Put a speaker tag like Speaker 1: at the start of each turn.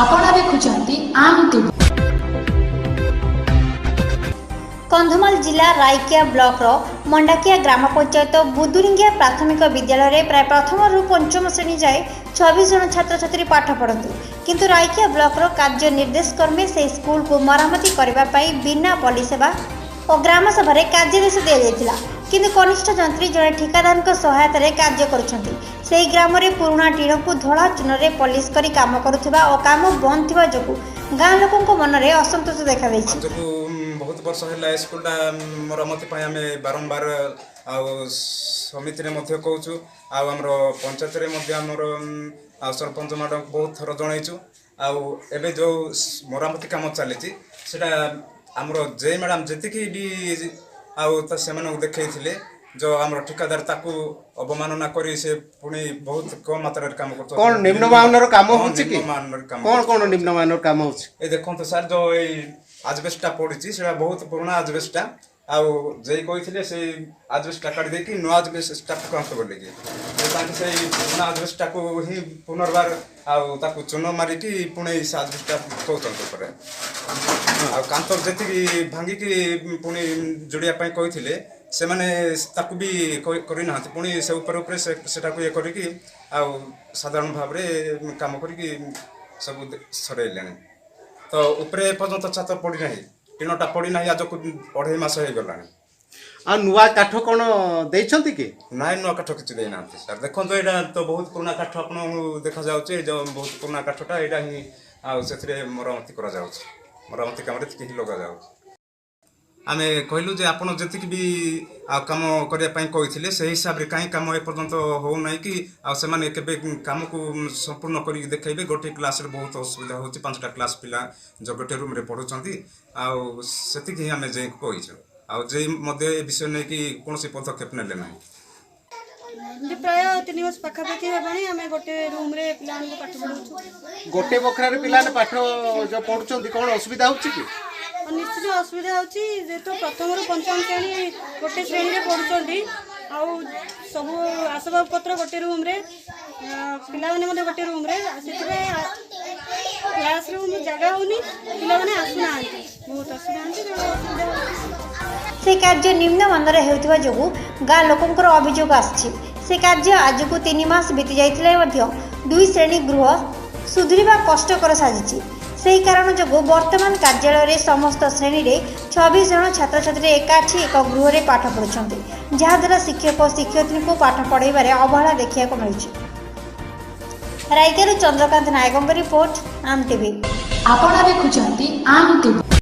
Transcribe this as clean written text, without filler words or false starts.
Speaker 1: ଆପଣ ଦେଖୁଛନ୍ତି ଆମ ଟିଭି।
Speaker 2: कंधमाल जिला रायकिया ब्लॉकर मंडाकिया ग्राम पंचायत बुदुरिंगिया प्राथमिक विद्यालय प्राय प्रथम रु पंचम श्रेणी जाए 26 जन छात्र छात्री पाठ पढ़ती किंतु रायकिया ब्लॉकर कार्य निर्देश क्रमे से स्कूल को मरामती करने बिना पलिसेवा और ग्राम सभा कार्यदेश दि जाता किंतु कनिष्ठ जंत्री जड़े ठिकादार सहायतार कार्य कर ग्राम में पुराणा टीण को धड़ा चून में पलिश कर काम करुवा और काम बंद थी जो गाँ लोकों मन में असंतोष देखा
Speaker 3: बहुत वर्ष है स्कूलटा मरम्मती आम बारंबार समिति में कहूँ आमर पंचायत सरपंच मैडम बहुत थर जनईचु आबे जो मरामती कम चली आमर जे मैडम जी भी से देखते जो आम ठिकादार ताकू अवमानना करी से पुणी बहुत कम मात्रा काम कर
Speaker 4: कौन निम्नमानर काम होछि कि कौन निम्नमानर काम होछि
Speaker 3: ए देखंत सर जो ए आजबेस्टा पड़ी से बहुत पुराना आजबेस्टा आउ जे कही से आजबेस्टा काट दे कि नुआ आजबेस्टा कंस बोले कि से पुराना आजबेस्टा को ही पुनर्बार आउ चून मारिकी पुणी से आजबेस्टा कहते कांत जी भांगिकी पुणी जोड़िया कही से माने ताकू भी करना पुणी से ऊपर से ये करिकी साधारण भाव में काम करिकी सब सरेले तो ऊपर पर्यंत छात्र पड़ी ना टीणटा पड़ी ना आज को 2.5 मास हो गला
Speaker 4: आ नुआ काठ कौन देइछंती कि
Speaker 3: ना नुआ काठ किसी देना सर देखो यहाँ तो बहुत पुराना काठ आप देखा जाऊे जो बहुत पुराना काठटा यहाँ ही से मरामती मरामती काम लगा जाऊँ आम कहलु जे आपन जति भी काम करने कही से हिसाब से कहीं काम एपर्यंत होना कि आने काम को संपूर्ण कर देखेबे गोटे क्लास रे बहुत असुविधा हो 5टा क्लास पिला जो गोटे रूम रे पढ़ुचंती से आम जे कहीचु जे मध्य ए विषय नहीं कि कौन पदक्षेप नेले ना
Speaker 5: प्राय 3 वर्ष पाखापाखि आम गोटे रूम रे पिला पाठ पढ़ाऊँ
Speaker 4: गोटे बखरा रे पिला पाठ जो पढ़ुचंती कौन असुविधा होछि कि
Speaker 5: निश्चित असुविधा होची जेहेतु प्रथम रु पंचम श्रेणी गोटे श्रेणी में पढ़ुंट सब आसबाब पत्र गोटे रूम रे पिला माने गोटे रूम रे क्लास रूम जगह होनी पिला माने आसुना बहुत असुविधा
Speaker 2: से कार्य निम्न मानर हेउथिबा जोगु गाँ लोकंकर अभियोग आछि से कार्य आज को 3 मास बीती जाइतिले मध्य 2 श्रेणी गृह सुधरिबा कष्टकर साजिछि से कारण जो वर्तमान कार्यालय समस्त श्रेणी में 26 जन छात्र छात्री एकाठी एक गृह में पाठ पढ़ुंट जहाद्वारा शिक्षक और शिक्षयित्री को पाठ पढ़ाइबार अवहेला देखा मिलूँ। रायकिया चंद्रकांत नायकों रिपोर्ट आम टीवी।
Speaker 1: ଆପଣ ଦେଖୁଛନ୍ତି ଆମ ଟିଭି।